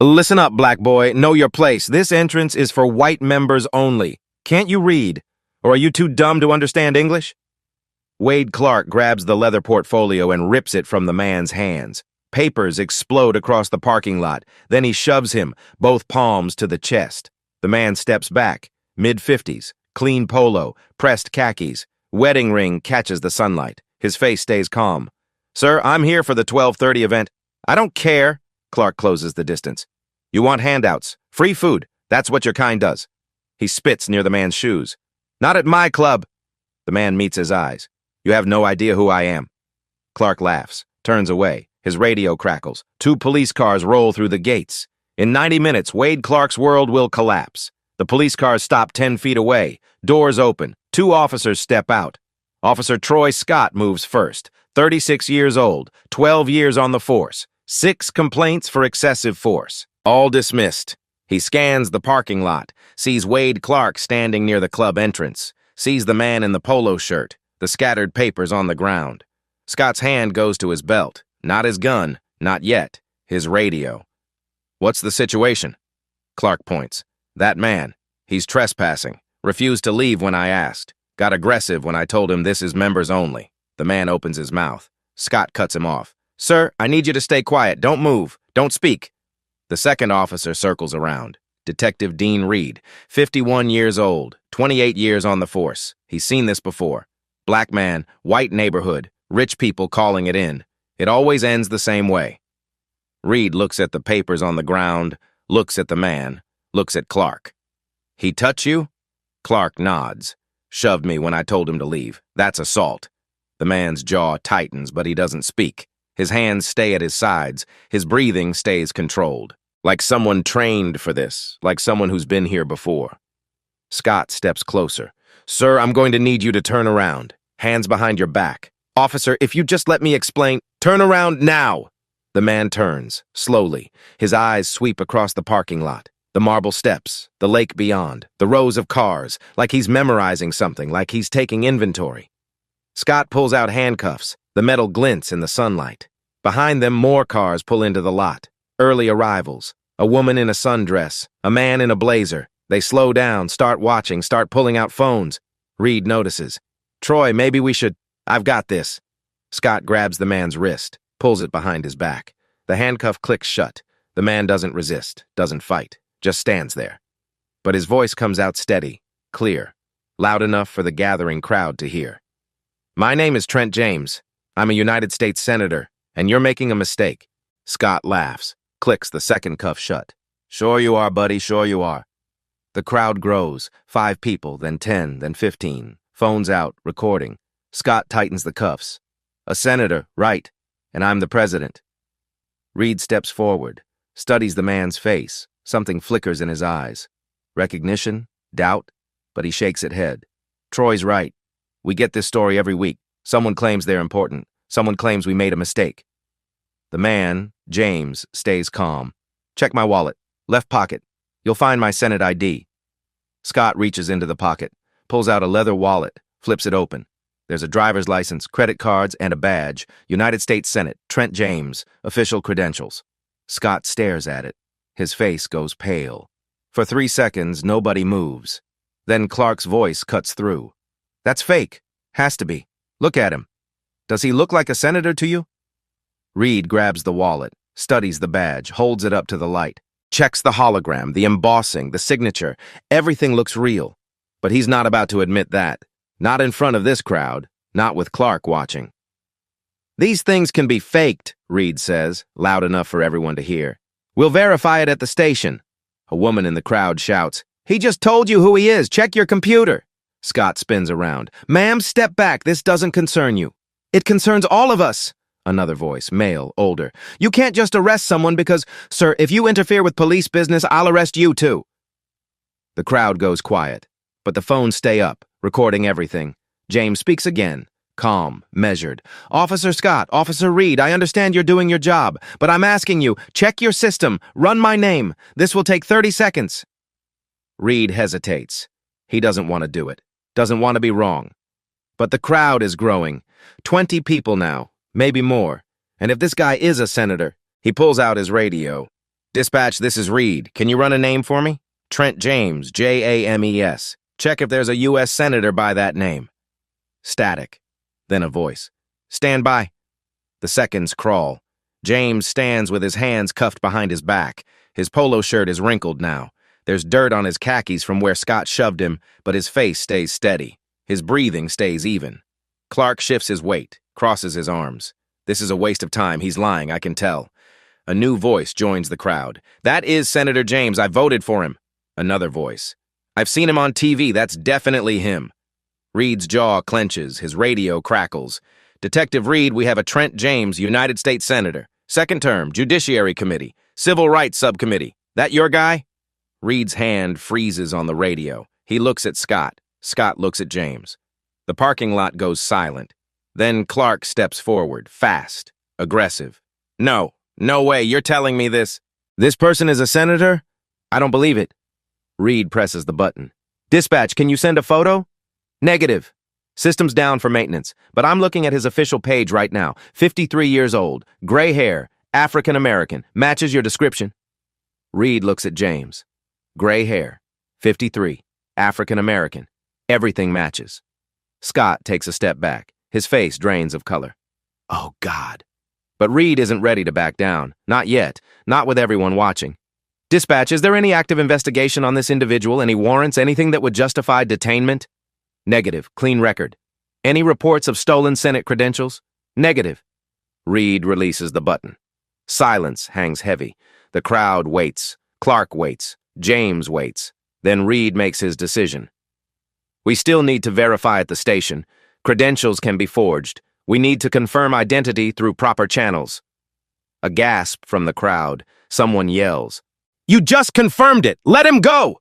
Listen up, black boy. Know your place. This entrance is for white members only. Can't you read? Or are you too dumb to understand English? Wade Clark grabs the leather portfolio and rips it from the man's hands. Papers explode across the parking lot. Then he shoves him, both palms to the chest. The man steps back, mid-50s, clean polo, pressed khakis. Wedding ring catches the sunlight. His face stays calm. Sir, I'm here for the 12:30 event. I don't care. Clark closes the distance. You want handouts, free food. That's what your kind does. He spits near the man's shoes. Not at my club. The man meets his eyes. You have no idea who I am. Clark laughs, turns away. His radio crackles. 2 police cars roll through the gates. In 90 minutes, Wade Clark's world will collapse. The police cars stop 10 feet away. Doors open. 2 officers step out. Officer Troy Scott moves first. 36 years old, 12 years on the force. 6 complaints for excessive force. All dismissed. He scans the parking lot, sees Wade Clark standing near the club entrance, sees the man in the polo shirt, the scattered papers on the ground. Scott's hand goes to his belt. Not his gun, not yet. His radio. What's the situation? Clark points. That man. He's trespassing. Refused to leave when I asked. Got aggressive when I told him this is members only. The man opens his mouth. Scott cuts him off. Sir, I need you to stay quiet. Don't move. Don't speak. The second officer circles around. Detective Dean Reed, 51 years old, 28 years on the force. He's seen this before. Black man, white neighborhood, rich people calling it in. It always ends the same way. Reed looks at the papers on the ground, looks at the man, looks at Clark. He touch you? Clark nods. Shoved me when I told him to leave. That's assault. The man's jaw tightens, but he doesn't speak. His hands stay at his sides. His breathing stays controlled. Like someone trained for this, like someone who's been here before. Scott steps closer. Sir, I'm going to need you to turn around. Hands behind your back. Officer, if you just let me explain. Turn around now. The man turns, slowly. His eyes sweep across the parking lot. The marble steps, the lake beyond, the rows of cars, like he's memorizing something, like he's taking inventory. Scott pulls out handcuffs. The metal glints in the sunlight. Behind them, more cars pull into the lot. Early arrivals. A woman in a sundress. A man in a blazer. They slow down, start watching, start pulling out phones. Reed notices. Troy, maybe we should... I've got this. Scott grabs the man's wrist, pulls it behind his back. The handcuff clicks shut. The man doesn't resist, doesn't fight, just stands there. But his voice comes out steady, clear, loud enough for the gathering crowd to hear. My name is Trent James. I'm a United States Senator, and you're making a mistake. Scott laughs, clicks the second cuff shut. Sure you are, buddy, sure you are. The crowd grows, 5 people, then 10, then 15. Phones out, recording. Scott tightens the cuffs. A senator, right, and I'm the president. Reed steps forward, studies the man's face. Something flickers in his eyes. Recognition, doubt, but he shakes it head. Troy's right. We get this story every week. Someone claims they're important. Someone claims we made a mistake. The man, James, stays calm. Check my wallet. Left pocket. You'll find my Senate ID. Scott reaches into the pocket, pulls out a leather wallet, flips it open. There's a driver's license, credit cards, and a badge. United States Senate, Trent James, official credentials. Scott stares at it. His face goes pale. For 3 seconds, nobody moves. Then Clark's voice cuts through. That's fake. Has to be. Look at him. Does he look like a senator to you? Reed grabs the wallet, studies the badge, holds it up to the light, checks the hologram, the embossing, the signature. Everything looks real. But he's not about to admit that. Not in front of this crowd, not with Clark watching. These things can be faked, Reed says, loud enough for everyone to hear. We'll verify it at the station. A woman in the crowd shouts, He just told you who he is. Check your computer. Scott spins around. Ma'am, step back. This doesn't concern you. It concerns all of us. Another voice, male, older. You can't just arrest someone because, sir, if you interfere with police business, I'll arrest you too. The crowd goes quiet, but the phones stay up, recording everything. James speaks again, calm, measured. Officer Scott, Officer Reed, I understand you're doing your job, but I'm asking you, check your system, run my name. This will take 30 seconds. Reed hesitates. He doesn't want to do it, doesn't want to be wrong. But the crowd is growing. 20 people now, maybe more. And if this guy is a senator, he pulls out his radio. Dispatch, this is Reed. Can you run a name for me? Trent James, James. Check if there's a U.S. Senator by that name. Static. Then a voice. Stand by. The seconds crawl. James stands with his hands cuffed behind his back. His polo shirt is wrinkled now. There's dirt on his khakis from where Scott shoved him, but his face stays steady. His breathing stays even. Clark shifts his weight, crosses his arms. This is a waste of time. He's lying, I can tell. A new voice joins the crowd. That is Senator James. I voted for him. Another voice. I've seen him on TV. That's definitely him. Reed's jaw clenches. His radio crackles. Detective Reed, we have a Trent James, United States Senator. Second term, Judiciary Committee, Civil Rights Subcommittee. That your guy? Reed's hand freezes on the radio. He looks at Scott. Scott looks at James. The parking lot goes silent. Then Clark steps forward, fast, aggressive. No way, you're telling me this. This person is a senator? I don't believe it. Reed presses the button. Dispatch, can you send a photo? Negative. System's down for maintenance, but I'm looking at his official page right now. 53 years old, gray hair, African American. Matches your description. Reed looks at James. Gray hair, 53, African American. Everything matches. Scott takes a step back. His face drains of color. Oh, God. But Reed isn't ready to back down. Not yet. Not with everyone watching. Dispatch, is there any active investigation on this individual? Any warrants? Anything that would justify detainment? Negative. Clean record. Any reports of stolen Senate credentials? Negative. Reed releases the button. Silence hangs heavy. The crowd waits. Clark waits. James waits. Then Reed makes his decision. We still need to verify at the station. Credentials can be forged. We need to confirm identity through proper channels. A gasp from the crowd. Someone yells. You just confirmed it! Let him go!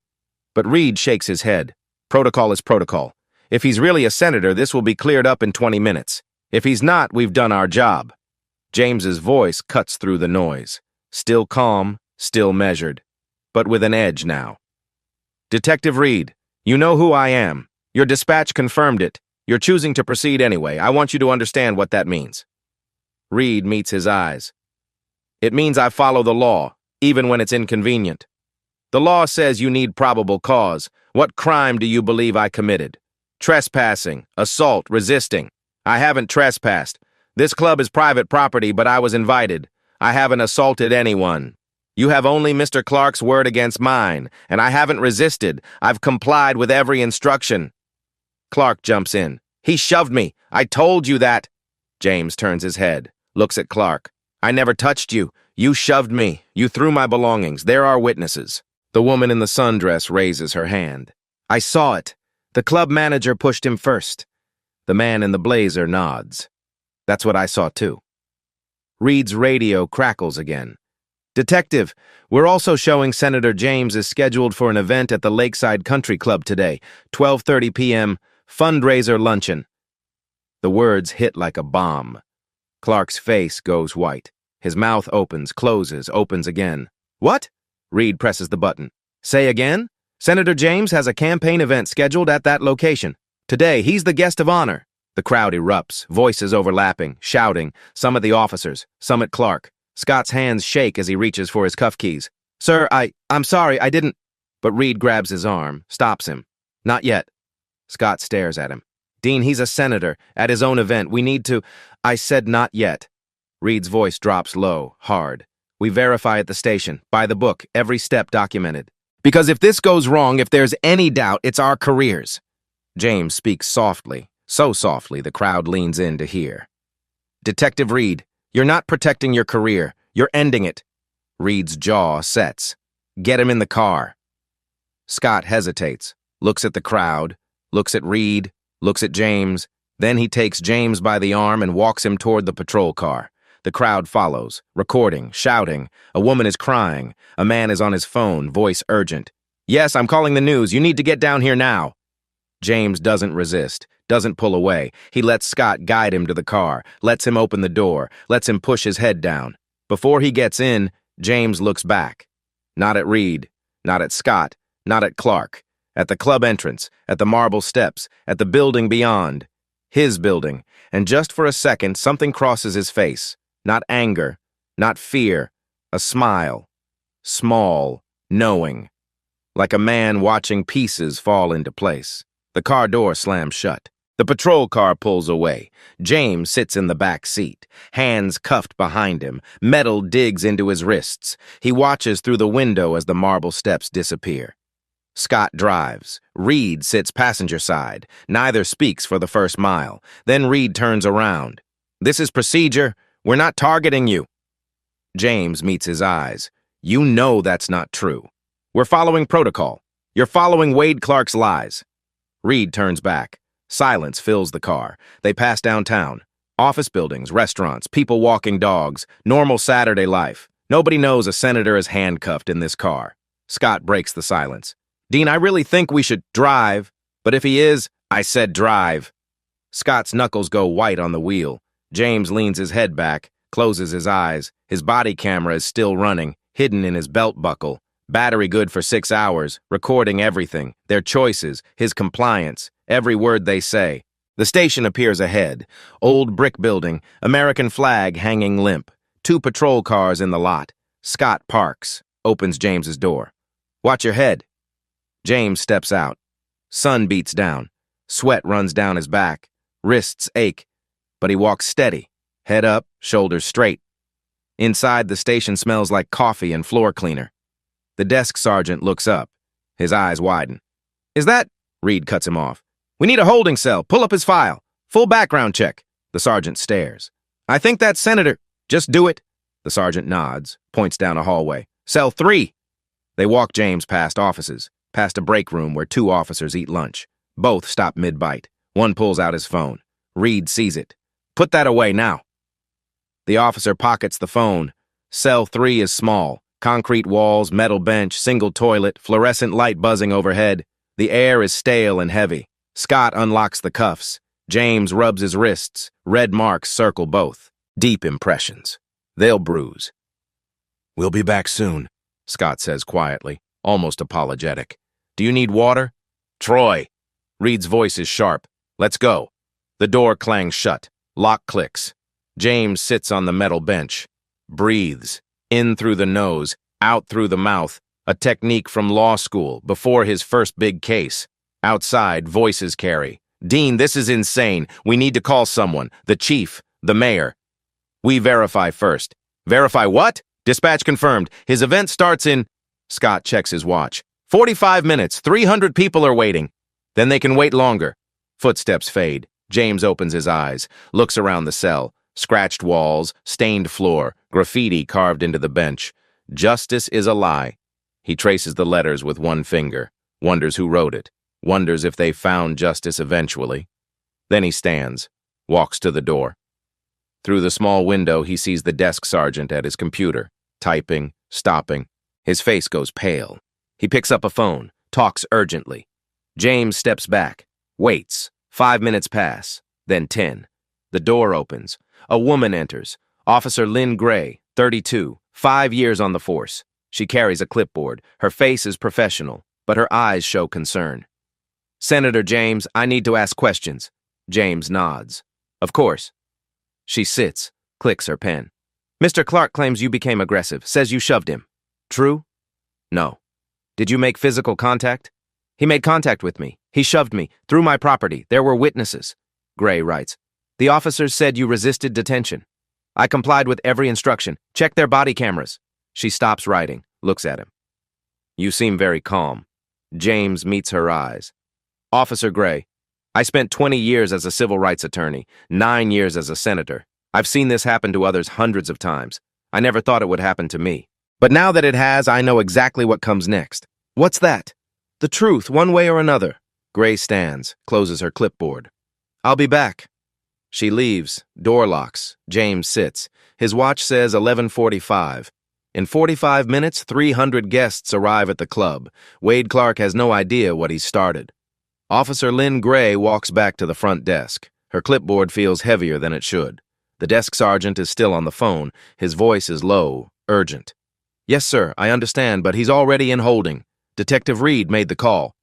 But Reed shakes his head. Protocol is protocol. If he's really a senator, this will be cleared up in 20 minutes. If he's not, we've done our job. James's voice cuts through the noise. Still calm, still measured, but with an edge now. Detective Reed, you know who I am. Your dispatch confirmed it. You're choosing to proceed anyway. I want you to understand what that means. Reed meets his eyes. It means I follow the law, even when it's inconvenient. The law says you need probable cause. What crime do you believe I committed? Trespassing, assault, resisting. I haven't trespassed. This club is private property, but I was invited. I haven't assaulted anyone. You have only Mr. Clark's word against mine, and I haven't resisted. I've complied with every instruction. Clark jumps in. He shoved me. I told you that. James turns his head, looks at Clark. I never touched you. You shoved me. You threw my belongings. There are witnesses. The woman in the sundress raises her hand. I saw it. The club manager pushed him first. The man in the blazer nods. That's what I saw too. Reed's radio crackles again. Detective, we're also showing Senator James is scheduled for an event at the Lakeside Country Club today, 12:30 p.m., fundraiser luncheon. The words hit like a bomb. Clark's face goes white. His mouth opens, closes, opens again. What? Reed presses the button. Say again? Senator James has a campaign event scheduled at that location. Today, he's the guest of honor. The crowd erupts, voices overlapping, shouting, some at the officers, some at Clark. Scott's hands shake as he reaches for his cuff keys. Sir, I'm sorry, I didn't... But Reed grabs his arm, stops him. Not yet. Scott stares at him. Dean, he's a senator. At his own event, we need to... I said not yet. Reed's voice drops low, hard. We verify at the station, by the book, every step documented. Because if this goes wrong, if there's any doubt, it's our careers. James speaks softly, so softly the crowd leans in to hear. Detective Reed, you're not protecting your career. You're ending it. Reed's jaw sets. Get him in the car. Scott hesitates, looks at the crowd, looks at Reed, looks at James. Then he takes James by the arm and walks him toward the patrol car. The crowd follows, recording, shouting. A woman is crying. A man is on his phone, voice urgent. Yes, I'm calling the news. You need to get down here now. James doesn't resist, doesn't pull away. He lets Scott guide him to the car, lets him open the door, lets him push his head down. Before he gets in, James looks back. Not at Reed, not at Scott, not at Clark. At the club entrance, at the marble steps, at the building beyond. His building. And just for a second, something crosses his face. Not anger, not fear, a smile. small, knowing, like a man watching pieces fall into place. The car door slams shut. The patrol car pulls away. James sits in the back seat, hands cuffed behind him, metal digs into his wrists. He watches through the window as the marble steps disappear. Scott drives. Reed sits passenger side. Neither speaks for the first mile. Then Reed turns around. "This is procedure. We're not targeting you." James meets his eyes. "You know that's not true. We're following protocol. You're following Wade Clark's lies." Reed turns back. Silence fills the car. They pass downtown. Office buildings, restaurants, people walking dogs, normal Saturday life. Nobody knows a senator is handcuffed in this car. Scott breaks the silence. "Dean, I really think we should drive, but if he is, I said drive." Scott's knuckles go white on the wheel. James leans his head back, closes his eyes. His body camera is still running, hidden in his belt buckle. Battery good for 6 hours, recording everything, their choices, his compliance, every word they say. The station appears ahead. Old brick building, American flag hanging limp. 2 patrol cars in the lot. Scott parks, opens James's door. "Watch your head." James steps out. Sun beats down. Sweat runs down his back. Wrists ache. But he walks steady, head up, shoulders straight. Inside, the station smells like coffee and floor cleaner. The desk sergeant looks up. His eyes widen. "Is that—" Reed cuts him off. "We need a holding cell. Pull up his file. Full background check." The sergeant stares. "I think that's Senator." "Just do it." The sergeant nods, points down a hallway. "Cell 3. They walk James past offices, past a break room where 2 officers eat lunch. Both stop mid-bite. One pulls out his phone. Reed sees it. "Put that away now." The officer pockets the phone. Cell 3 is small. Concrete walls, metal bench, single toilet, fluorescent light buzzing overhead. The air is stale and heavy. Scott unlocks the cuffs. James rubs his wrists. Red marks circle both. Deep impressions. They'll bruise. "We'll be back soon," Scott says quietly, almost apologetic. "Do you need water?" "Troy." Reed's voice is sharp. "Let's go." The door clangs shut. Lock clicks. James sits on the metal bench. Breathes. In through the nose, out through the mouth, a technique from law school before his first big case. Outside, voices carry. "Dean, this is insane. We need to call someone. The chief, the mayor." "We verify first." "Verify what?" "Dispatch confirmed. His event starts in—" Scott checks his watch. 45 minutes. 300 people are waiting." "Then they can wait longer." Footsteps fade. James opens his eyes, looks around the cell. Scratched walls, stained floor, graffiti carved into the bench. Justice is a lie. He traces the letters with one finger, wonders who wrote it, wonders if they found justice eventually. Then he stands, walks to the door. Through the small window, he sees the desk sergeant at his computer, typing, stopping. His face goes pale. He picks up a phone, talks urgently. James steps back, waits. 5 minutes pass, then 10. The door opens. A woman enters. Officer Lynn Gray, 32, 5 years on the force. She carries a clipboard. Her face is professional, but her eyes show concern. "Senator James, I need to ask questions." James nods. "Of course." She sits, clicks her pen. "Mr. Clark claims you became aggressive, says you shoved him. True?" "No." "Did you make physical contact?" "He made contact with me. He shoved me, through my property. There were witnesses." Gray writes. "The officers said you resisted detention. I complied with every instruction. Check their body cameras." She stops writing, looks at him. "You seem very calm." James meets her eyes. "Officer Gray, I spent 20 years as a civil rights attorney, 9 years as a senator. I've seen this happen to others hundreds of times. I never thought it would happen to me. But now that it has, I know exactly what comes next." "What's that?" "The truth, one way or another." Gray stands, closes her clipboard. "I'll be back." She leaves, door locks. James sits. His watch says 11:45. In 45 minutes, 300 guests arrive at the club. Wade Clark has no idea what he's started. Officer Lynn Gray walks back to the front desk. Her clipboard feels heavier than it should. The desk sergeant is still on the phone. His voice is low, urgent. "Yes, sir, I understand, but he's already in holding. Detective Reed made the call."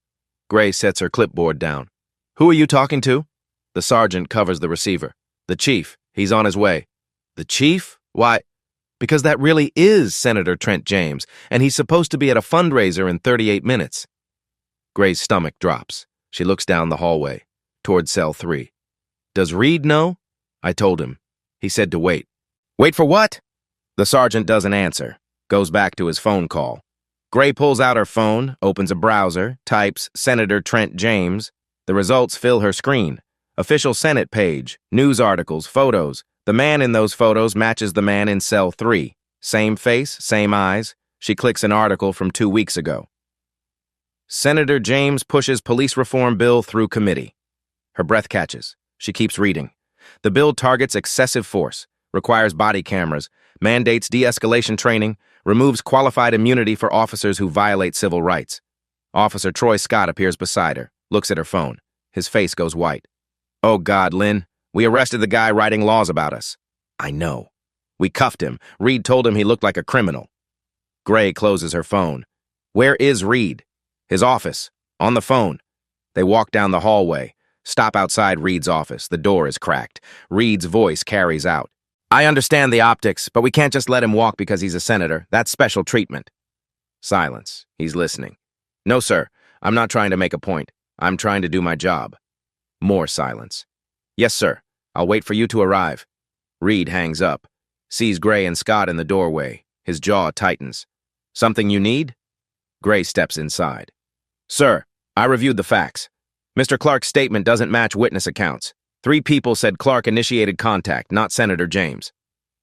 Gray sets her clipboard down. "Who are you talking to?" The sergeant covers the receiver. "The chief. He's on his way." "The chief? Why?" Because that really is Senator Trent James, and he's supposed to be at a fundraiser in 38 minutes. Gray's stomach drops. She looks down the hallway, toward cell 3. Does Reed know? I told him. He said to wait. Wait for what? The sergeant doesn't answer, goes back to his phone call. Gray pulls out her phone, opens a browser, types Senator Trent James. The results fill her screen. Official Senate page, news articles, photos. The man in those photos matches the man in cell 3. Same face, same eyes. She clicks an article from 2 weeks ago. Senator James pushes police reform bill through committee. Her breath catches. She keeps reading. The bill targets excessive force, requires body cameras, mandates de-escalation training, removes qualified immunity for officers who violate civil rights. Officer Troy Scott appears beside her, looks at her phone. His face goes white. Oh God, Lynn, we arrested the guy writing laws about us. I know. We cuffed him. Reed told him he looked like a criminal. Gray closes her phone. Where is Reed? His office. On the phone. They walk down the hallway. Stop outside Reed's office. The door is cracked. Reed's voice carries out. I understand the optics, but we can't just let him walk because he's a senator. That's special treatment. Silence. He's listening. No, sir. I'm not trying to make a point. I'm trying to do my job. More silence. Yes, sir. I'll wait for you to arrive. Reed hangs up. Sees Gray and Scott in the doorway. His jaw tightens. Something you need? Gray steps inside. Sir, I reviewed the facts. Mr. Clark's statement doesn't match witness accounts. 3 people said Clark initiated contact, not Senator James.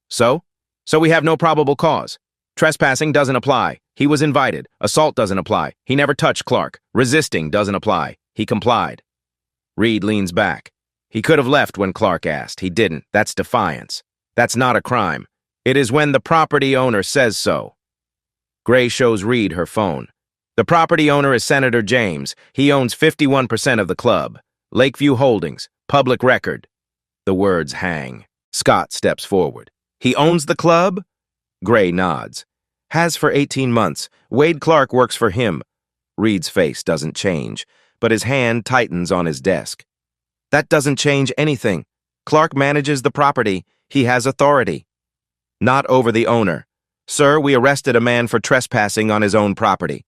So? So we have no probable cause. Trespassing doesn't apply. He was invited. Assault doesn't apply. He never touched Clark. Resisting doesn't apply. He complied. Reed leans back. He could have left when Clark asked. He didn't. That's defiance. That's not a crime. It is when the property owner says so. Gray shows Reed her phone. The property owner is Senator James. He owns 51% of the club. Lakeview Holdings. Public record. The words hang. Scott steps forward. He owns the club? Gray nods. Has for 18 months. Wade Clark works for him. Reed's face doesn't change, but his hand tightens on his desk. That doesn't change anything. Clark manages the property. He has authority. Not over the owner. Sir, we arrested a man for trespassing on his own property.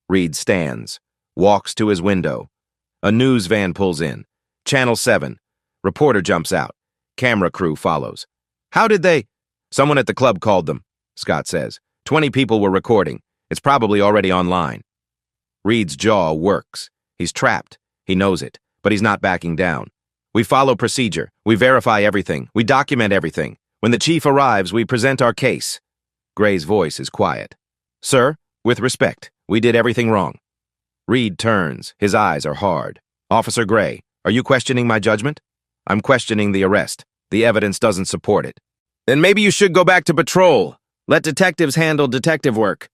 Reed stands, walks to his window. A news van pulls in. Channel 7. Reporter jumps out. Camera crew follows. How did they? Someone at the club called them, Scott says. 20 people were recording. It's probably already online. Reed's jaw works. He's trapped. He knows it, but he's not backing down. We follow procedure. We verify everything. We document everything. When the chief arrives, we present our case. Gray's voice is quiet. Sir, with respect, we did everything wrong. Reed turns. His eyes are hard. Officer Gray, are you questioning my judgment? I'm questioning the arrest. The evidence doesn't support it. Then maybe you should go back to patrol. Let detectives handle detective work.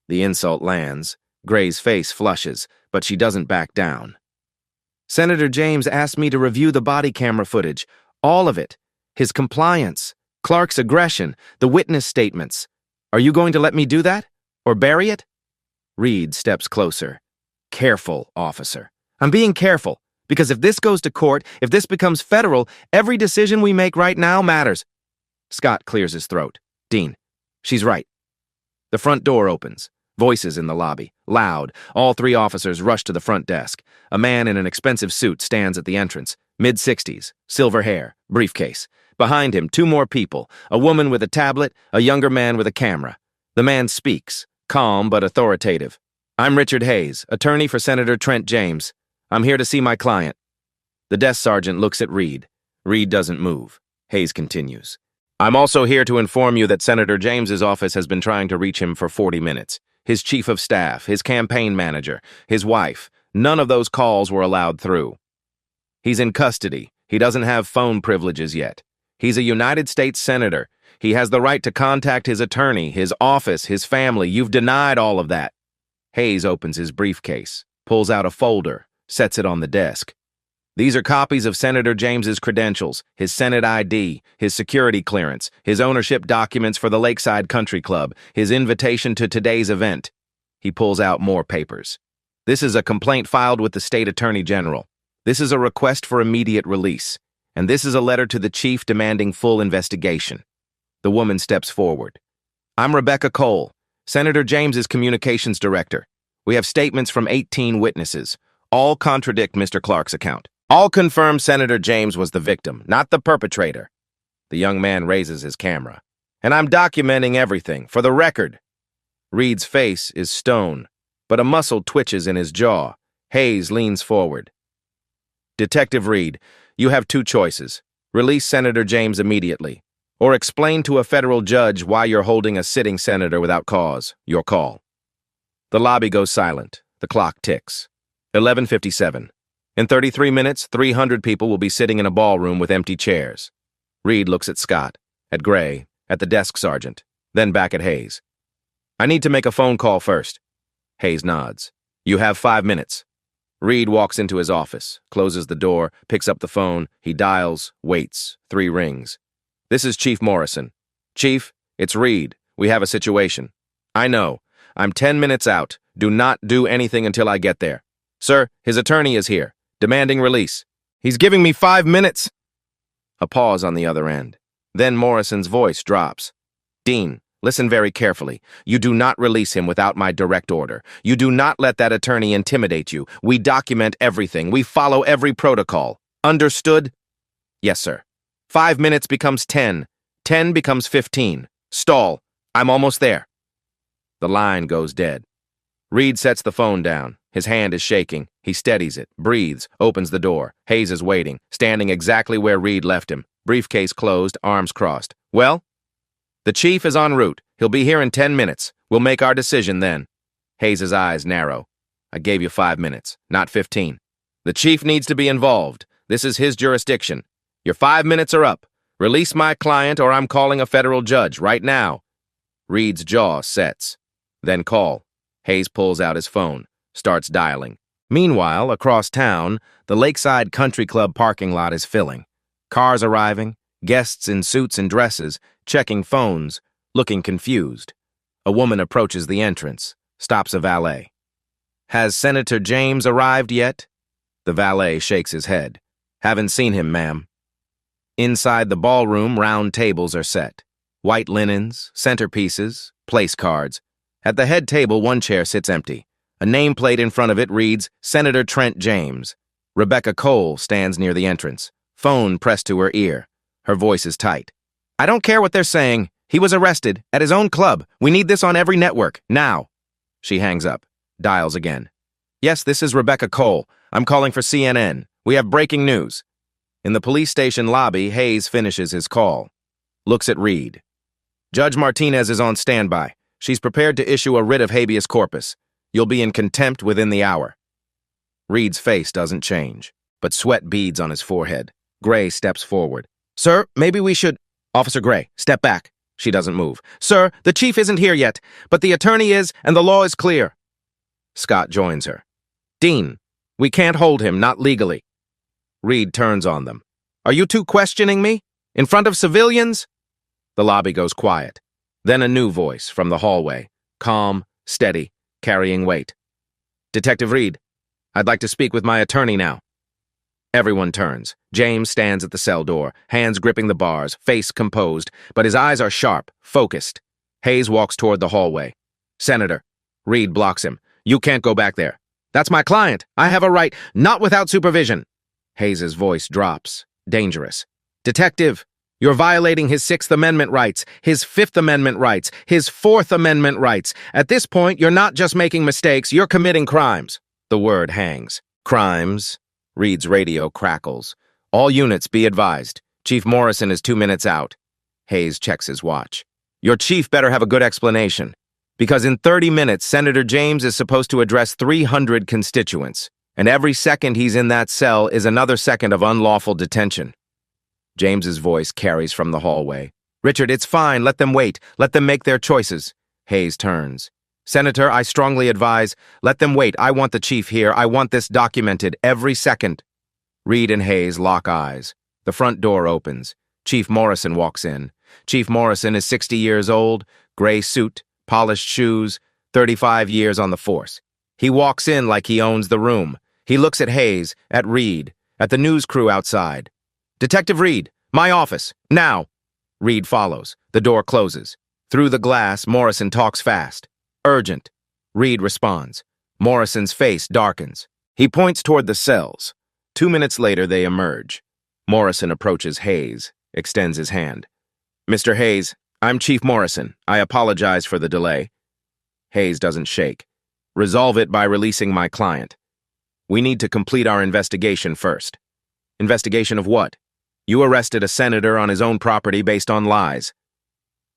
The insult lands. Gray's face flushes, but she doesn't back down. Senator James asked me to review the body camera footage. All of it. His compliance. Clark's aggression. The witness statements. Are you going to let me do that? Or bury it? Reed steps closer. Careful, officer. I'm being careful, because if this goes to court, if this becomes federal, every decision we make right now matters. Scott clears his throat. Dean, she's right. The front door opens. Voices in the lobby. Loud. All 3 officers rush to the front desk. A man in an expensive suit stands at the entrance. Mid-60s. Silver hair. Briefcase. Behind him, 2 more people. A woman with a tablet, a younger man with a camera. The man speaks. Calm but authoritative. I'm Richard Hayes, attorney for Senator Trent James. I'm here to see my client. The desk sergeant looks at Reed. Reed doesn't move. Hayes continues. I'm also here to inform you that Senator James's office has been trying to reach him for 40 minutes. His chief of staff, his campaign manager, his wife. None of those calls were allowed through. He's in custody. He doesn't have phone privileges yet. He's a United States senator. He has the right to contact his attorney, his office, his family. You've denied all of that. Hayes opens his briefcase, pulls out a folder, sets it on the desk. These are copies of Senator James's credentials, his Senate ID, his security clearance, his ownership documents for the Lakeside Country Club, his invitation to today's event. He pulls out more papers. This is a complaint filed with the state attorney general. This is a request for immediate release. And this is a letter to the chief demanding full investigation. The woman steps forward. I'm Rebecca Cole, Senator James's communications director. We have statements from 18 witnesses. All contradict Mr. Clark's account. All confirm Senator James was the victim, not the perpetrator. The young man raises his camera. And I'm documenting everything, for the record. Reed's face is stone, but a muscle twitches in his jaw. Hayes leans forward. Detective Reed, you have two choices. Release Senator James immediately, or explain to a federal judge why you're holding a sitting senator without cause. Your call. The lobby goes silent. The clock ticks. 11:57. In 33 minutes, 300 people will be sitting in a ballroom with empty chairs. Reed looks at Scott, at Gray, at the desk sergeant, then back at Hayes. I need to make a phone call first. Hayes nods. You have 5 minutes. Reed walks into his office, closes the door, picks up the phone. He dials, waits. 3 rings. This is Chief Morrison. Chief, it's Reed. We have a situation. I know. I'm 10 minutes out. Do not do anything until I get there. Sir, his attorney is here, demanding release. He's giving me 5 minutes. A pause on the other end. Then Morrison's voice drops. Dean, listen very carefully. You do not release him without my direct order. You do not let that attorney intimidate you. We document everything. We follow every protocol. Understood? Yes, sir. 5 minutes becomes 10. 10 becomes 15. Stall. I'm almost there. The line goes dead. Reed sets the phone down. His hand is shaking. He steadies it, breathes, opens the door. Hayes is waiting, standing exactly where Reed left him. Briefcase closed, arms crossed. Well? The chief is en route. He'll be here in 10 minutes. We'll make our decision then. Hayes' eyes narrow. I gave you 5 minutes, not 15. The chief needs to be involved. This is his jurisdiction. Your 5 minutes are up. Release my client or I'm calling a federal judge right now. Reed's jaw sets. Then call. Hayes pulls out his phone, starts dialing. Meanwhile, across town, the Lakeside Country Club parking lot is filling. Cars arriving, guests in suits and dresses, checking phones, looking confused. A woman approaches the entrance, stops a valet. Has Senator James arrived yet? The valet shakes his head. Haven't seen him, ma'am. Inside the ballroom, round tables are set. White linens, centerpieces, place cards. At the head table, one chair sits empty. A nameplate in front of it reads, Senator Trent James. Rebecca Cole stands near the entrance, phone pressed to her ear. Her voice is tight. I don't care what they're saying. He was arrested, at his own club. We need this on every network, now. She hangs up, dials again. Yes, this is Rebecca Cole. I'm calling for CNN. We have breaking news. In the police station lobby, Hayes finishes his call. Looks at Reed. Judge Martinez is on standby. She's prepared to issue a writ of habeas corpus. You'll be in contempt within the hour. Reed's face doesn't change, but sweat beads on his forehead. Gray steps forward. Sir, maybe we should... Officer Gray, step back. She doesn't move. Sir, the chief isn't here yet, but the attorney is, and the law is clear. Scott joins her. Dean, we can't hold him, not legally. Reed turns on them. Are you two questioning me? In front of civilians? The lobby goes quiet. Then a new voice from the hallway, calm, steady, carrying weight. Detective Reed, I'd like to speak with my attorney now. Everyone turns. James stands at the cell door, hands gripping the bars, face composed, but his eyes are sharp, focused. Hayes walks toward the hallway. Senator. Reed blocks him. You can't go back there. That's my client. I have a right, not without supervision. Hayes' voice drops. Dangerous. Detective. You're violating his 6th Amendment rights, his 5th Amendment rights, his 4th Amendment rights. At this point, you're not just making mistakes, you're committing crimes. The word hangs. Crimes. Reed's radio crackles. All units be advised. Chief Morrison is 2 minutes out. Hayes checks his watch. Your chief better have a good explanation. Because in 30 minutes, Senator James is supposed to address 300 constituents. And every second he's in that cell is another second of unlawful detention. James's voice carries from the hallway. Richard, it's fine. Let them wait. Let them make their choices. Hayes turns. Senator, I strongly advise, let them wait. I want the chief here. I want this documented every second. Reed and Hayes lock eyes. The front door opens. Chief Morrison walks in. Chief Morrison is 60 years old, gray suit, polished shoes, 35 years on the force. He walks in like he owns the room. He looks at Hayes, at Reed, at the news crew outside. Detective Reed, my office, now. Reed follows. The door closes. Through the glass, Morrison talks fast. Urgent. Reed responds. Morrison's face darkens. He points toward the cells. 2 minutes later, they emerge. Morrison approaches Hayes, extends his hand. Mr. Hayes, I'm Chief Morrison. I apologize for the delay. Hayes doesn't shake. Resolve it by releasing my client. We need to complete our investigation first. Investigation of what? You arrested a senator on his own property based on lies.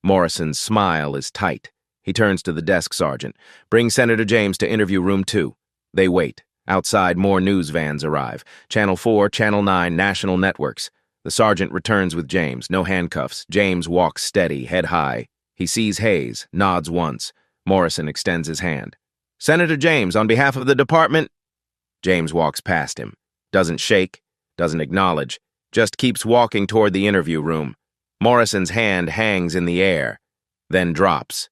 Morrison's smile is tight. He turns to the desk sergeant. Bring Senator James to interview room 2. They wait. Outside, more news vans arrive. Channel 4, Channel 9, national networks. The sergeant returns with James. No handcuffs. James walks steady, head high. He sees Hayes, nods once. Morrison extends his hand. Senator James, on behalf of the department. James walks past him. Doesn't shake, doesn't acknowledge, just keeps walking toward the interview room. Morrison's hand hangs in the air, then drops.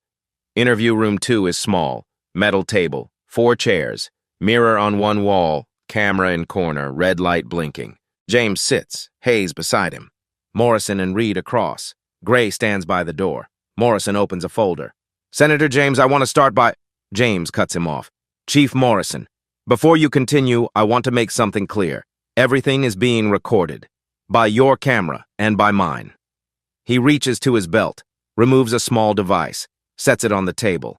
Interview room 2 is small. Metal table, 4 chairs, mirror on one wall, camera in corner, red light blinking. James sits, Hayes beside him. Morrison and Reed across. Gray stands by the door. Morrison opens a folder. Senator James, I want to start by... James cuts him off. Chief Morrison, before you continue, I want to make something clear. Everything is being recorded. By your camera and by mine. He reaches to his belt, removes a small device, sets it on the table.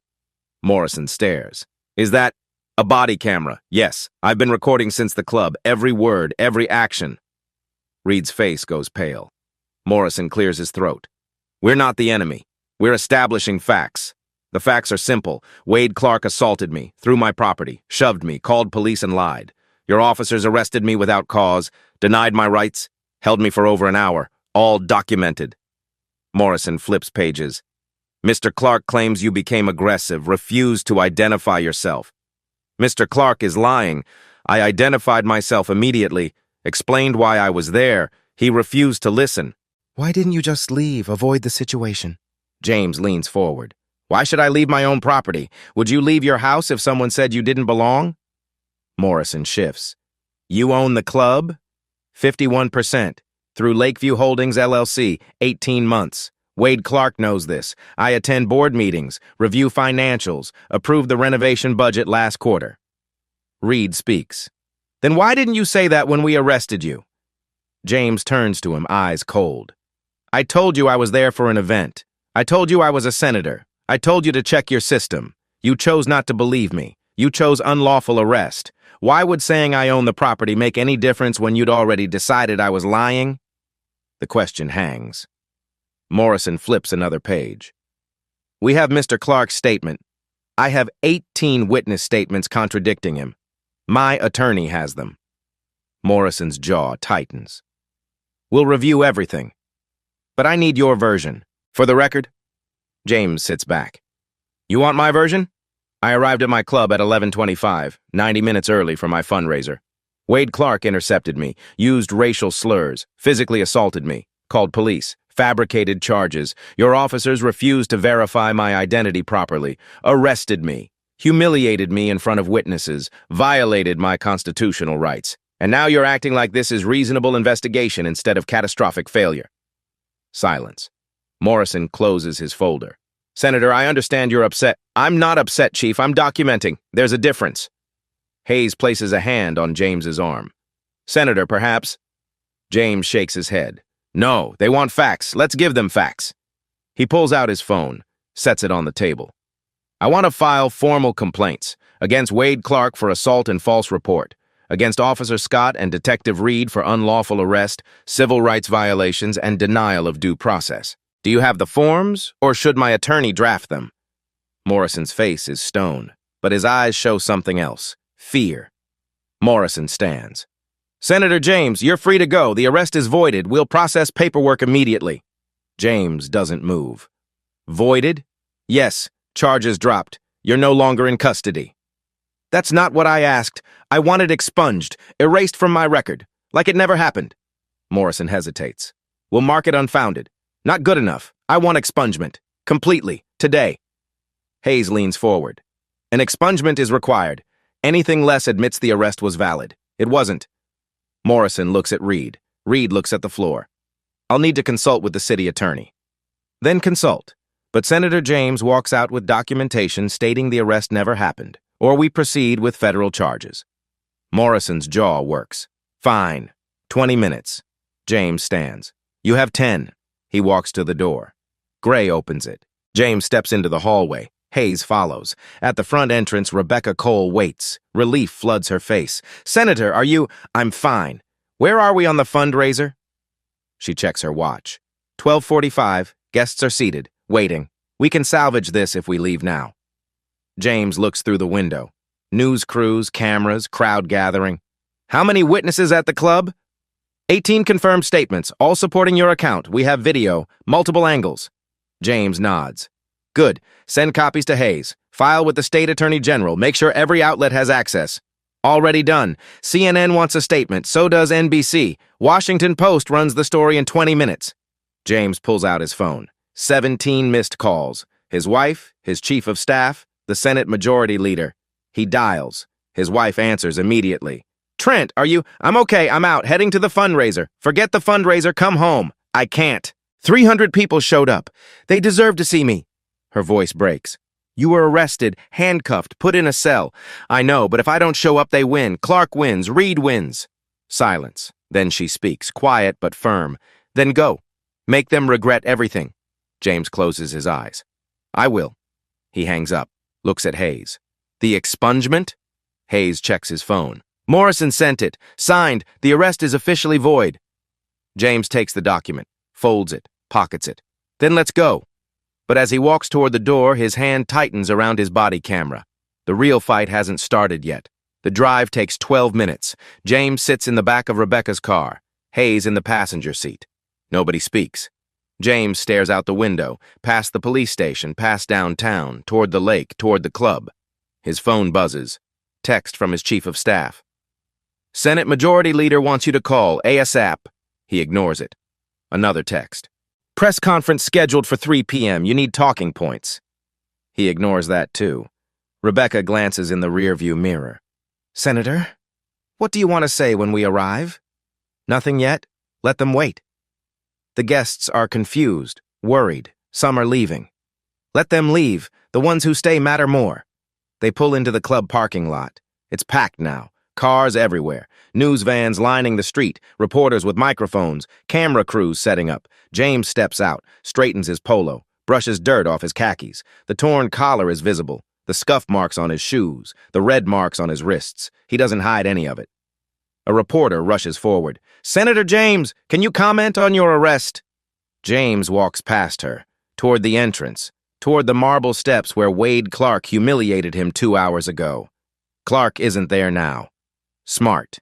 Morrison stares. Is that a body camera? Yes, I've been recording since the club, every word, every action. Reed's face goes pale. Morrison clears his throat. We're not the enemy. We're establishing facts. The facts are simple. Wade Clark assaulted me, threw my property, shoved me, called police and lied. Your officers arrested me without cause, denied my rights, held me for over an hour, all documented. Morrison flips pages. Mr. Clark claims you became aggressive, refused to identify yourself. Mr. Clark is lying. I identified myself immediately, explained why I was there. He refused to listen. Why didn't you just leave, avoid the situation? James leans forward. Why should I leave my own property? Would you leave your house if someone said you didn't belong? Morrison shifts. You own the club? 51%. Through Lakeview Holdings, LLC, 18 months. Wade Clark knows this. I attend board meetings, review financials, approve the renovation budget last quarter. Reed speaks. Then why didn't you say that when we arrested you? James turns to him, eyes cold. I told you I was there for an event. I told you I was a senator. I told you to check your system. You chose not to believe me. You chose unlawful arrest. Why would saying I own the property make any difference when you'd already decided I was lying? The question hangs. Morrison flips another page. We have Mr. Clark's statement. I have 18 witness statements contradicting him. My attorney has them. Morrison's jaw tightens. We'll review everything. But I need your version. For the record, James sits back. You want my version? I arrived at my club at 11:25, 90 minutes early for my fundraiser. Wade Clark intercepted me, used racial slurs, physically assaulted me, called police, fabricated charges. Your officers refused to verify my identity properly, arrested me, humiliated me in front of witnesses, violated my constitutional rights. And now you're acting like this is reasonable investigation instead of catastrophic failure. Silence. Morrison closes his folder. Senator, I understand you're upset. I'm not upset, Chief. I'm documenting. There's a difference. Hayes places a hand on James's arm. Senator, perhaps? James shakes his head. No, they want facts. Let's give them facts. He pulls out his phone, sets it on the table. I want to file formal complaints against Wade Clark for assault and false report, against Officer Scott and Detective Reed for unlawful arrest, civil rights violations, and denial of due process. Do you have the forms, or should my attorney draft them? Morrison's face is stone, but his eyes show something else. Fear. Morrison stands. Senator James, you're free to go. The arrest is voided. We'll process paperwork immediately. James doesn't move. Voided? Yes, charges dropped. You're no longer in custody. That's not what I asked. I want it expunged, erased from my record, like it never happened. Morrison hesitates. We'll mark it unfounded. Not good enough. I want expungement. Completely. Today. Hayes leans forward. An expungement is required. Anything less admits the arrest was valid. It wasn't. Morrison looks at Reed. Reed looks at the floor. I'll need to consult with the city attorney. Then consult. But Senator James walks out with documentation stating the arrest never happened, or we proceed with federal charges. Morrison's jaw works. Fine. 20 minutes. James stands. You have 10. He walks to the door. Gray opens it. James steps into the hallway. Hayes follows. At the front entrance, Rebecca Cole waits. Relief floods her face. Senator, are you— I'm fine. Where are we on the fundraiser? She checks her watch. 12:45. Guests are seated, waiting. We can salvage this if we leave now. James looks through the window. News crews, cameras, crowd gathering. How many witnesses at the club? 18 confirmed statements, all supporting your account. We have video, multiple angles. James nods. Good. Send copies to Hayes. File with the State Attorney General. Make sure every outlet has access. Already done. CNN wants a statement. So does NBC. Washington Post runs the story in 20 minutes. James pulls out his phone. 17 missed calls. His wife, his chief of staff, the Senate Majority Leader. He dials. His wife answers immediately. Trent, are you— I'm okay, I'm out, heading to the fundraiser. Forget the fundraiser, come home. I can't. 300 people showed up. They deserve to see me. Her voice breaks. You were arrested, handcuffed, put in a cell. I know, but if I don't show up, they win. Clark wins, Reed wins. Silence. Then she speaks, quiet but firm. Then go. Make them regret everything. James closes his eyes. I will. He hangs up, looks at Hayes. The expungement? Hayes checks his phone. Morrison sent it. Signed. The arrest is officially void. James takes the document, folds it, pockets it. Then let's go. But as he walks toward the door, his hand tightens around his body camera. The real fight hasn't started yet. The drive takes 12 minutes. James sits in the back of Rebecca's car. Hayes in the passenger seat. Nobody speaks. James stares out the window, past the police station, past downtown, toward the lake, toward the club. His phone buzzes. Text from his chief of staff. Senate Majority Leader wants you to call, ASAP. He ignores it. Another text. Press conference scheduled for 3 p.m. You need talking points. He ignores that too. Rebecca glances in the rearview mirror. Senator, what do you want to say when we arrive? Nothing yet? Let them wait. The guests are confused, worried. Some are leaving. Let them leave. The ones who stay matter more. They pull into the club parking lot. It's packed now. Cars everywhere. News vans lining the street. Reporters with microphones. Camera crews setting up. James steps out, straightens his polo, brushes dirt off his khakis. The torn collar is visible. The scuff marks on his shoes. The red marks on his wrists. He doesn't hide any of it. A reporter rushes forward. Senator James, can you comment on your arrest? James walks past her, toward the entrance, toward the marble steps where Wade Clark humiliated him 2 hours ago. Clark isn't there now. Smart.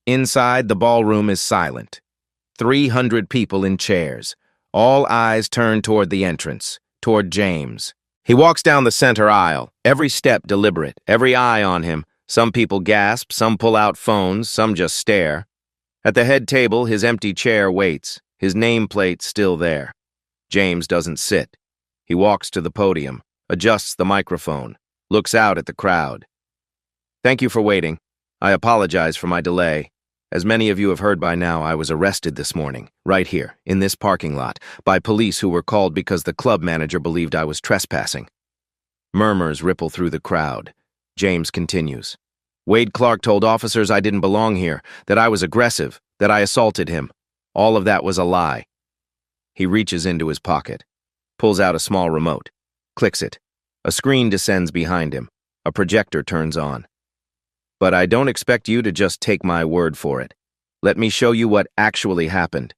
Inside, the ballroom is silent. 300 people in chairs. All eyes turn toward the entrance, toward James. He walks down the center aisle, every step deliberate, every eye on him. Some people gasp, some pull out phones, some just stare. At the head table, his empty chair waits, his nameplate still there. James doesn't sit. He walks to the podium, adjusts the microphone, looks out at the crowd. Thank you for waiting. I apologize for my delay. As many of you have heard by now, I was arrested this morning, right here, in this parking lot, by police who were called because the club manager believed I was trespassing. Murmurs ripple through the crowd. James continues. Wade Clark told officers I didn't belong here, that I was aggressive, that I assaulted him. All of that was a lie. He reaches into his pocket, pulls out a small remote, clicks it. A screen descends behind him. A projector turns on. But I don't expect you to just take my word for it. Let me show you what actually happened.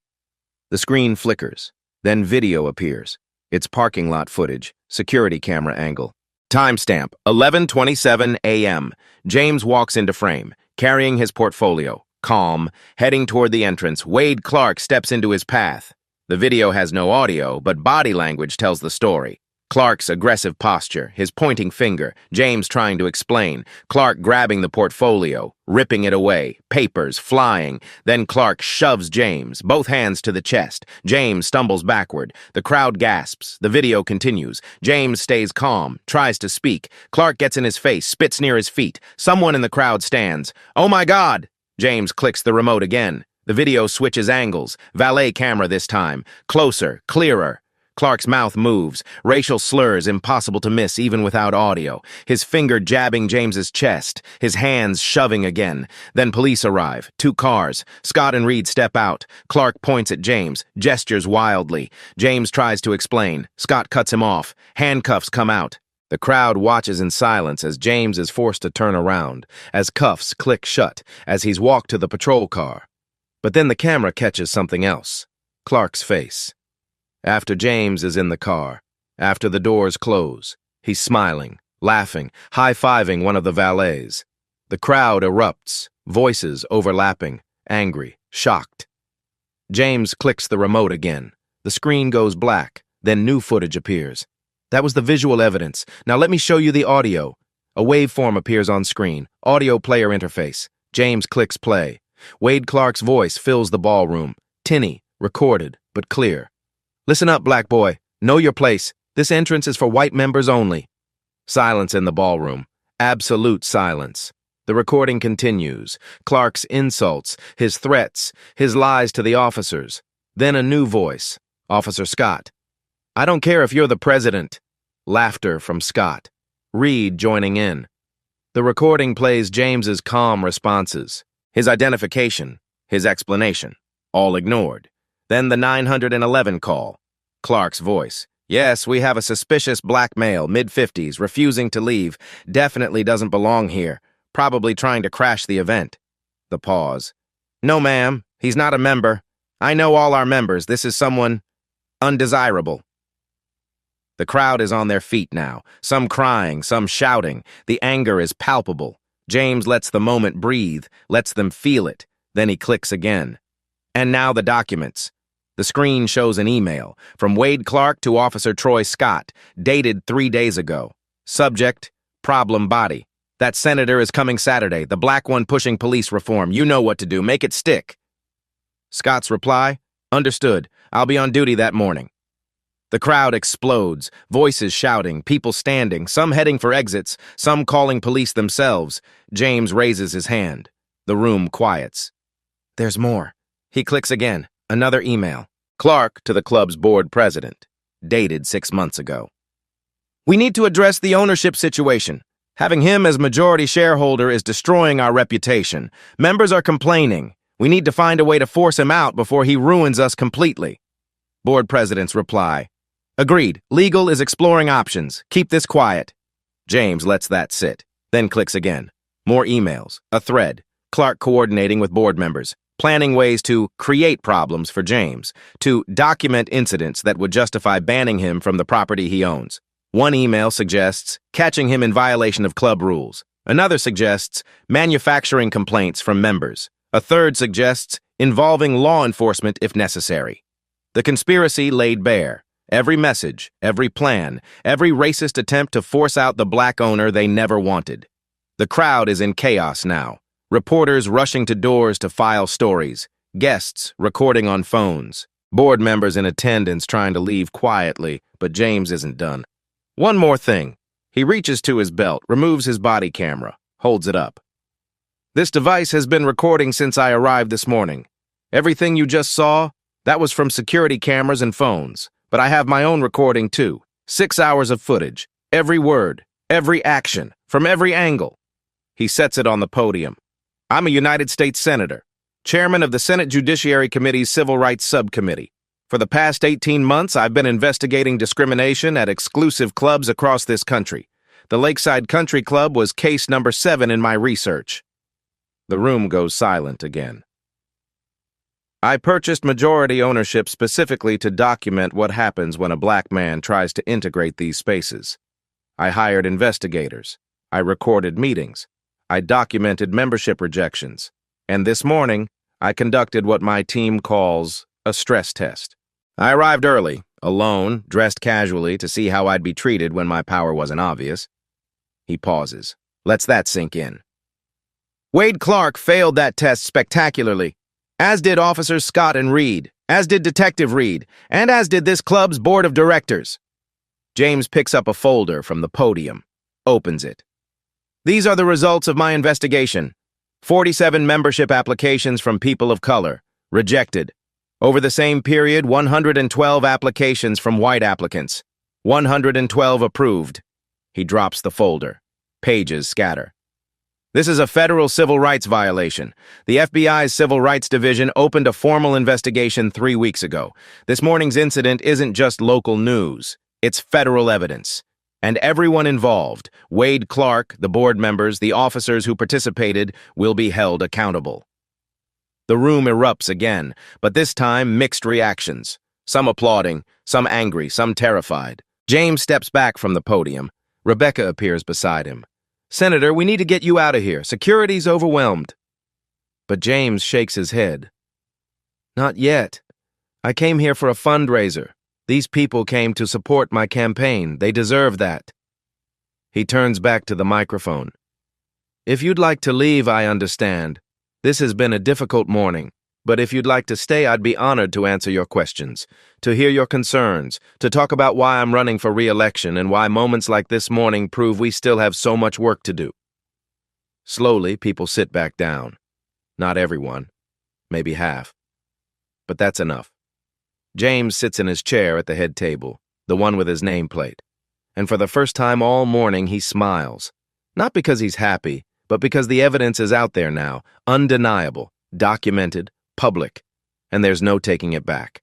The screen flickers. Then video appears. It's parking lot footage, security camera angle. Timestamp, 11:27 a.m. James walks into frame, carrying his portfolio. Calm, heading toward the entrance, Wade Clark steps into his path. The video has no audio, but body language tells the story. Clark's aggressive posture, his pointing finger, James trying to explain, Clark grabbing the portfolio, ripping it away, papers flying. Then Clark shoves James, both hands to the chest. James stumbles backward. The crowd gasps. The video continues. James stays calm, tries to speak. Clark gets in his face, spits near his feet. Someone in the crowd stands. Oh my God! James clicks the remote again. The video switches angles. Valet camera this time. Closer, clearer. Clark's mouth moves, racial slurs impossible to miss even without audio, his finger jabbing James's chest, his hands shoving again. Then police arrive, 2 cars. Scott and Reed step out. Clark points at James, gestures wildly. James tries to explain. Scott cuts him off. Handcuffs come out. The crowd watches in silence as James is forced to turn around, as cuffs click shut, as he's walked to the patrol car. But then the camera catches something else. Clark's face. After James is in the car, after the doors close, he's smiling, laughing, high-fiving one of the valets. The crowd erupts, voices overlapping, angry, shocked. James clicks the remote again. The screen goes black, then new footage appears. That was the visual evidence. Now let me show you the audio. A waveform appears on screen, audio player interface. James clicks play. Wade Clark's voice fills the ballroom, tinny, recorded, but clear. Listen up, black boy. Know your place. This entrance is for white members only. Silence in the ballroom. Absolute silence. The recording continues. Clark's insults, his threats, his lies to the officers. Then a new voice. Officer Scott. I don't care if you're the president. Laughter from Scott. Reed joining in. The recording plays James's calm responses. His identification. His explanation. All ignored. Then the 911 call. Clark's voice. Yes, we have a suspicious black male, mid-50s, refusing to leave. Definitely doesn't belong here. Probably trying to crash the event. The pause. No, ma'am. He's not a member. I know all our members. This is someone undesirable. The crowd is on their feet now. Some crying, some shouting. The anger is palpable. James lets the moment breathe, lets them feel it. Then he clicks again. And now the documents. The screen shows an email from Wade Clark to Officer Troy Scott, dated 3 days ago. Subject, problem body. That senator is coming Saturday, the black one pushing police reform. You know what to do. Make it stick. Scott's reply, understood. I'll be on duty that morning. The crowd explodes, voices shouting, people standing, some heading for exits, some calling police themselves. James raises his hand. The room quiets. There's more. He clicks again. Another email. Clark to the club's board president. Dated 6 months ago. We need to address the ownership situation. Having him as majority shareholder is destroying our reputation. Members are complaining. We need to find a way to force him out before he ruins us completely. Board president's reply. Agreed. Legal is exploring options. Keep this quiet. James lets that sit. Then clicks again. More emails. A thread. Clark coordinating with board members. Planning ways to create problems for James, to document incidents that would justify banning him from the property he owns. One email suggests catching him in violation of club rules. Another suggests manufacturing complaints from members. A third suggests involving law enforcement if necessary. The conspiracy laid bare. Every message, every plan, every racist attempt to force out the black owner they never wanted. The crowd is in chaos now. Reporters rushing to doors to file stories. Guests recording on phones. Board members in attendance trying to leave quietly, but James isn't done. One more thing. He reaches to his belt, removes his body camera, holds it up. This device has been recording since I arrived this morning. Everything you just saw, that was from security cameras and phones. But I have my own recording too. 6 hours of footage. Every word, every action, from every angle. He sets it on the podium. I'm a United States Senator, chairman of the Senate Judiciary Committee's Civil Rights Subcommittee. For the past 18 months, I've been investigating discrimination at exclusive clubs across this country. The Lakeside Country Club was case number 7 in my research. The room goes silent again. I purchased majority ownership specifically to document what happens when a black man tries to integrate these spaces. I hired investigators. I recorded meetings. I documented membership rejections. And this morning, I conducted what my team calls a stress test. I arrived early, alone, dressed casually to see how I'd be treated when my power wasn't obvious. He pauses. Lets that sink in. Wade Clark failed that test spectacularly, as did Officers Scott and Reed, as did Detective Reed, and as did this club's board of directors. James picks up a folder from the podium, opens it. These are the results of my investigation. 47 membership applications from people of color, rejected. Over the same period, 112 applications from white applicants. 112 approved. He drops the folder. Pages scatter. This is a federal civil rights violation. The FBI's Civil Rights Division opened a formal investigation 3 weeks ago. This morning's incident isn't just local news. It's federal evidence. And everyone involved, Wade Clark, the board members, the officers who participated, will be held accountable. The room erupts again, but this time mixed reactions. Some applauding, some angry, some terrified. James steps back from the podium. Rebecca appears beside him. "Senator, we need to get you out of here. Security's overwhelmed." But James shakes his head. "Not yet. I came here for a fundraiser. These people came to support my campaign. They deserve that." He turns back to the microphone. "If you'd like to leave, I understand. This has been a difficult morning. But if you'd like to stay, I'd be honored to answer your questions, to hear your concerns, to talk about why I'm running for re-election and why moments like this morning prove we still have so much work to do." Slowly, people sit back down. Not everyone. Maybe half. But that's enough. James sits in his chair at the head table, the one with his nameplate. And for the first time all morning, he smiles. Not because he's happy, but because the evidence is out there now, undeniable, documented, public, and there's no taking it back.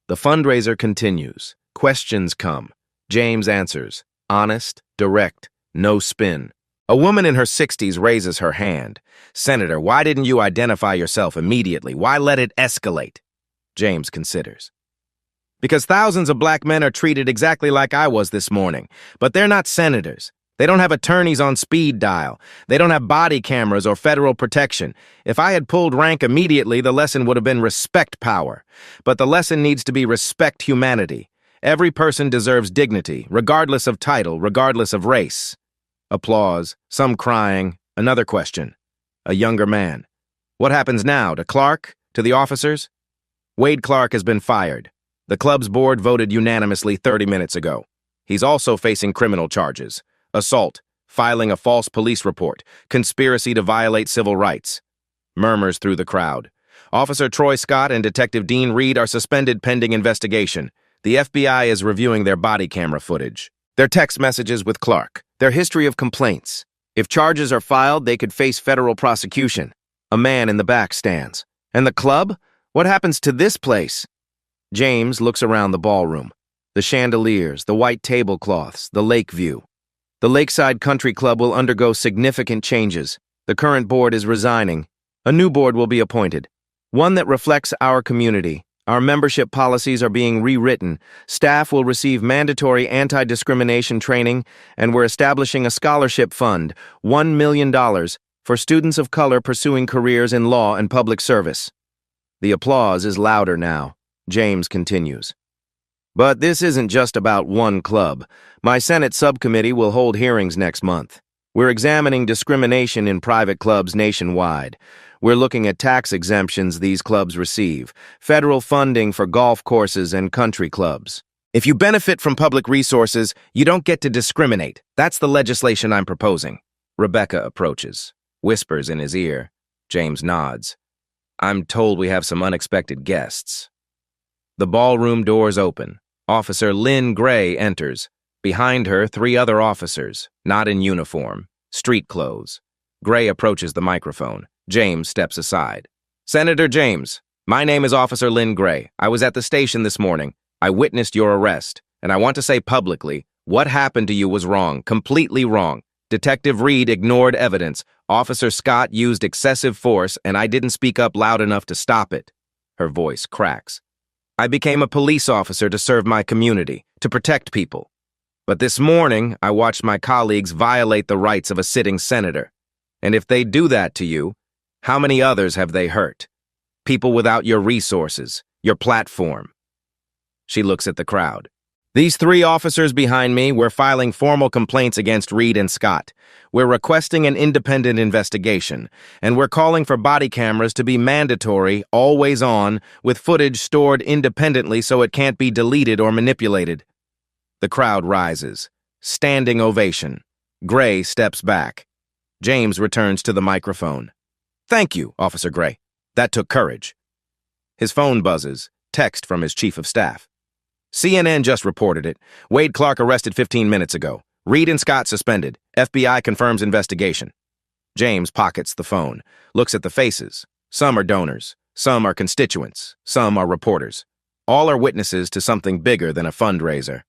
The fundraiser continues. Questions come. James answers. Honest, direct, no spin. A woman in her 60s raises her hand. "Senator, why didn't you identify yourself immediately? Why let it escalate?" James considers. "Because thousands of black men are treated exactly like I was this morning, but they're not senators. They don't have attorneys on speed dial. They don't have body cameras or federal protection. If I had pulled rank immediately, the lesson would have been respect power. But the lesson needs to be respect humanity. Every person deserves dignity, regardless of title, regardless of race." Applause, some crying, another question. A younger man. "What happens now? To Clark? To the officers?" Wade Clark has been fired. The club's board voted unanimously 30 minutes ago. He's also facing criminal charges. Assault, filing a false police report, conspiracy to violate civil rights. Murmurs through the crowd. Officer Troy Scott and Detective Dean Reed are suspended pending investigation. The FBI is reviewing their body camera footage, their text messages with Clark, their history of complaints. If charges are filed, they could face federal prosecution. A man in the back stands. And the club? What happens to this place? James looks around the ballroom. The chandeliers, the white tablecloths, the lake view. The Lakeside Country Club will undergo significant changes. The current board is resigning. A new board will be appointed, one that reflects our community. Our membership policies are being rewritten. Staff will receive mandatory anti-discrimination training, and we're establishing a scholarship fund, $1 million, for students of color pursuing careers in law and public service. The applause is louder now. James continues. But this isn't just about one club. My Senate subcommittee will hold hearings next month. We're examining discrimination in private clubs nationwide. We're looking at tax exemptions these clubs receive, federal funding for golf courses and country clubs. If you benefit from public resources, you don't get to discriminate. That's the legislation I'm proposing. Rebecca approaches, whispers in his ear. James nods. I'm told we have some unexpected guests. The ballroom doors open. Officer Lynn Gray enters. Behind her, 3 other officers, not in uniform, street clothes. Gray approaches the microphone. James steps aside. "Senator James, my name is Officer Lynn Gray. I was at the station this morning. I witnessed your arrest, and I want to say publicly, what happened to you was wrong, completely wrong. Detective Reed ignored evidence. Officer Scott used excessive force, and I didn't speak up loud enough to stop it." Her voice cracks. "I became a police officer to serve my community, to protect people. But this morning, I watched my colleagues violate the rights of a sitting senator. And if they do that to you, how many others have they hurt? People without your resources, your platform." She looks at the crowd. "These 3 officers behind me, we're filing formal complaints against Reed and Scott. We're requesting an independent investigation, and we're calling for body cameras to be mandatory, always on, with footage stored independently so it can't be deleted or manipulated." The crowd rises. Standing ovation. Gray steps back. James returns to the microphone. "Thank you, Officer Gray. That took courage." His phone buzzes. Text from his chief of staff. CNN just reported it. Wade Clark arrested 15 minutes ago. Reed and Scott suspended. FBI confirms investigation. James pockets the phone, looks at the faces. Some are donors. Some are constituents. Some are reporters. All are witnesses to something bigger than a fundraiser.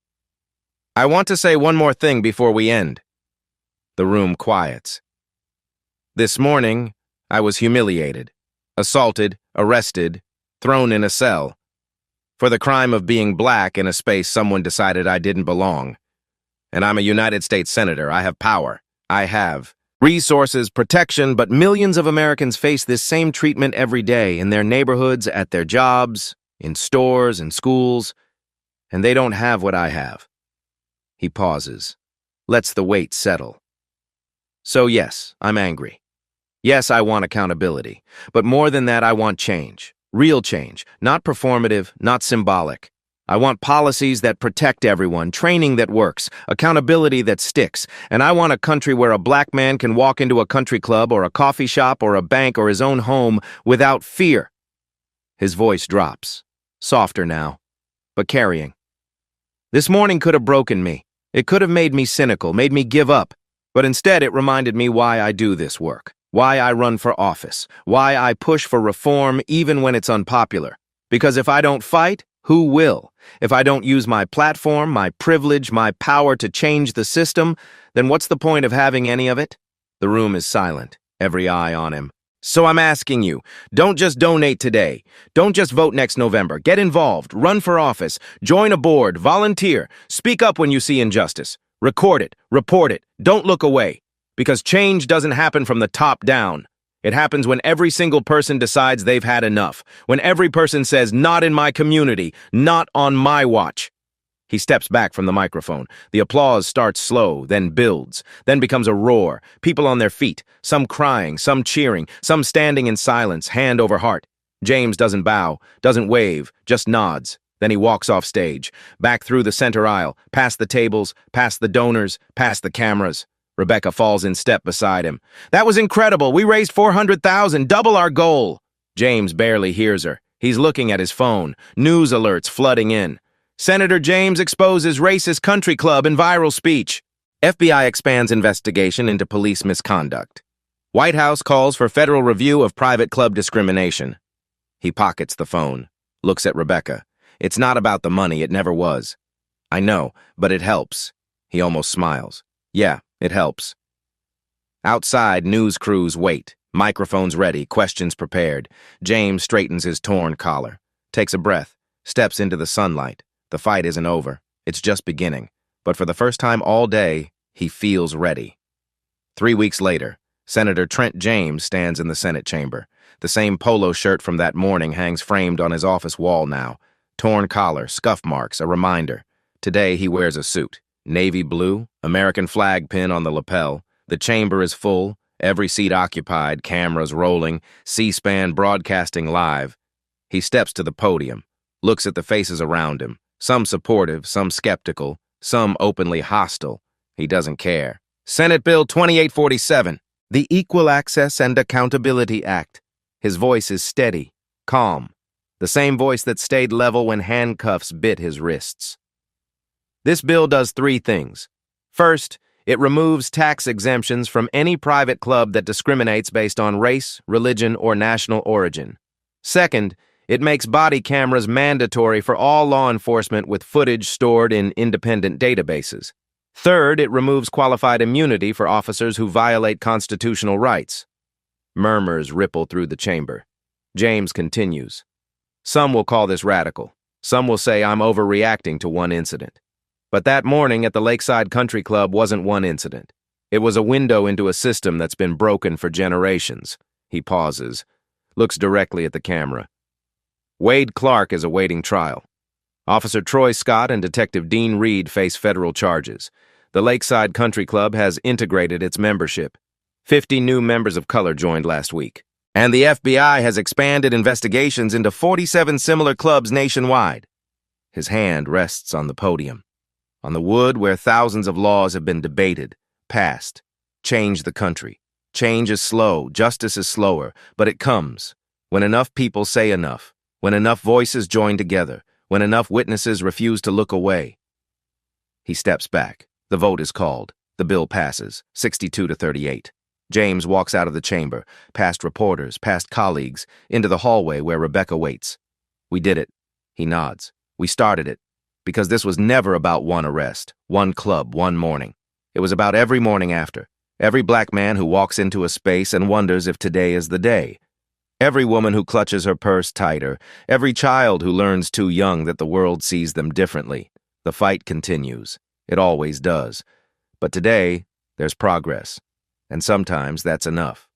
I want to say one more thing before we end. The room quiets. This morning, I was humiliated, assaulted, arrested, thrown in a cell. For the crime of being black in a space someone decided I didn't belong. And I'm a United States Senator. I have power. I have resources, protection, but millions of Americans face this same treatment every day in their neighborhoods, at their jobs, in stores, in schools, and they don't have what I have. He pauses, lets the weight settle. So yes, I'm angry. Yes, I want accountability. But more than that, I want change. Real change. Not performative, not symbolic. I want policies that protect everyone, training that works, accountability that sticks, and I want a country where a black man can walk into a country club or a coffee shop or a bank or his own home without fear. His voice drops, softer now, but carrying. This morning could have broken me. It could have made me cynical, made me give up, but instead it reminded me why I do this work, why I run for office, why I push for reform even when it's unpopular. Because if I don't fight, who will? If I don't use my platform, my privilege, my power to change the system, then what's the point of having any of it? The room is silent, every eye on him. So I'm asking you, don't just donate today. Don't just vote next November. Get involved, run for office, join a board, volunteer, speak up when you see injustice. Record it, report it, don't look away. Because change doesn't happen from the top down. It happens when every single person decides they've had enough. When every person says, not in my community, not on my watch. He steps back from the microphone. The applause starts slow, then builds, then becomes a roar. People on their feet, some crying, some cheering, some standing in silence, hand over heart. James doesn't bow, doesn't wave, just nods. Then he walks off stage, back through the center aisle, past the tables, past the donors, past the cameras. Rebecca falls in step beside him. That was incredible. We raised $400,000, double our goal. James barely hears her. He's looking at his phone. News alerts flooding in. Senator James exposes racist country club in viral speech. FBI expands investigation into police misconduct. White House calls for federal review of private club discrimination. He pockets the phone, looks at Rebecca. It's not about the money, it never was. I know, but it helps. He almost smiles. Yeah, it helps. Outside, news crews wait. Microphones ready, questions prepared. James straightens his torn collar, takes a breath, steps into the sunlight. The fight isn't over. It's just beginning. But for the first time all day, he feels ready. 3 weeks later, Senator Trent James stands in the Senate chamber. The same polo shirt from that morning hangs framed on his office wall now. Torn collar, scuff marks, a reminder. Today he wears a suit. Navy blue, American flag pin on the lapel. The chamber is full, every seat occupied, cameras rolling, C-SPAN broadcasting live. He steps to the podium, looks at the faces around him. Some supportive, some skeptical, some openly hostile. He doesn't care. Senate Bill 2847, the Equal Access and Accountability Act. His voice is steady, calm. The same voice that stayed level when handcuffs bit his wrists. This bill does 3 things. First, it removes tax exemptions from any private club that discriminates based on race, religion, or national origin. Second, it makes body cameras mandatory for all law enforcement with footage stored in independent databases. Third, it removes qualified immunity for officers who violate constitutional rights. Murmurs ripple through the chamber. James continues. Some will call this radical. Some will say I'm overreacting to one incident. But that morning at the Lakeside Country Club wasn't one incident. It was a window into a system that's been broken for generations. He pauses, looks directly at the camera. Wade Clark is awaiting trial. Officer Troy Scott and Detective Dean Reed face federal charges. The Lakeside Country Club has integrated its membership. 50 new members of color joined last week. And the FBI has expanded investigations into 47 similar clubs nationwide. His hand rests on the podium, on the wood where thousands of laws have been debated, passed. Change the country. Change is slow, justice is slower, but it comes when enough people say enough. When enough voices join together, when enough witnesses refuse to look away. He steps back. The vote is called. The bill passes, 62 to 38. James walks out of the chamber, past reporters, past colleagues, into the hallway where Rebecca waits. We did it. He nods. We started it. Because this was never about one arrest, one club, one morning. It was about every morning after. Every black man who walks into a space and wonders if today is the day. Every woman who clutches her purse tighter. Every child who learns too young that the world sees them differently. The fight continues. It always does. But today, there's progress. And sometimes that's enough.